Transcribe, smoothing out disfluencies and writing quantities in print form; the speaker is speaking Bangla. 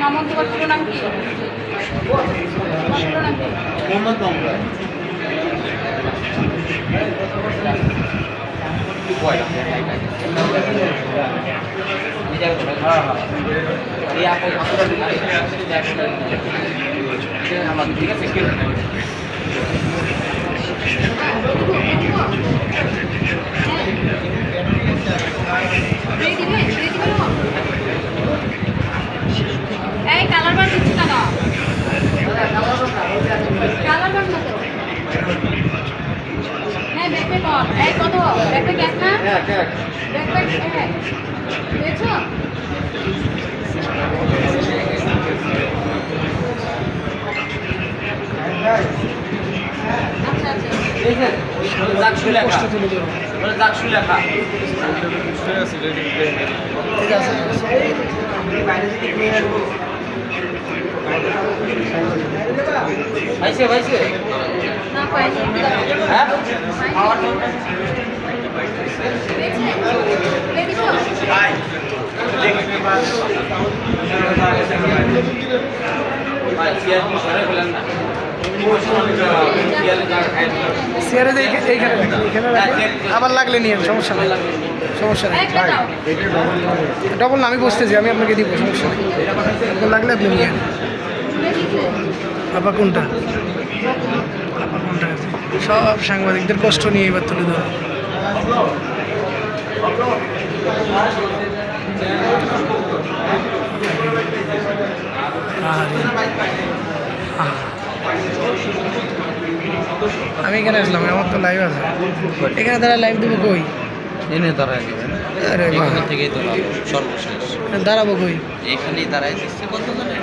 মামন্ত গোত্র নাম কি? মোহাম্মদ মামুন। ঠিক আছে এই কালার বার দিচ্ছি না কালার বার না তো হ্যাঁ ব্যাকপ্যাক কর এই কত ব্যাকপ্যাক এক না ব্যাকপ্যাক হ্যাঁ পেয়েছো আচ্ছা আচ্ছা জাকসু লেখা জাকসু লেখা ঠিক আছে ভাইছে ভাইছে না পাইনি হ্যাঁ ভাই ভাই চেয়ার কি সরে ফেলেন না চেয়ারে এইখানে রাখেন আবার লাগলে নিয়ে সমস্যা নেই সমস্যা নেই ডবল না আমি বসতেছি আমি আপনাকে দিব সমস্যা নেই আপনার লাগলে আপনি নিয়ে আপা কোনটা আপা কোনটা সব সাংবাদিকদের কষ্ট নিয়ে এবার তুলে ধরো আমি এখানে আসলাম আমার তো লাইভ আছে এখানে তারা লাইভ দেবো কই এনে দাঁড়ায় নেবেন আরে এখান থেকেই তো সর্বশেষ দাঁড়াবো কই এখানেই দাঁড়ায় দিচ্ছে কত জানেন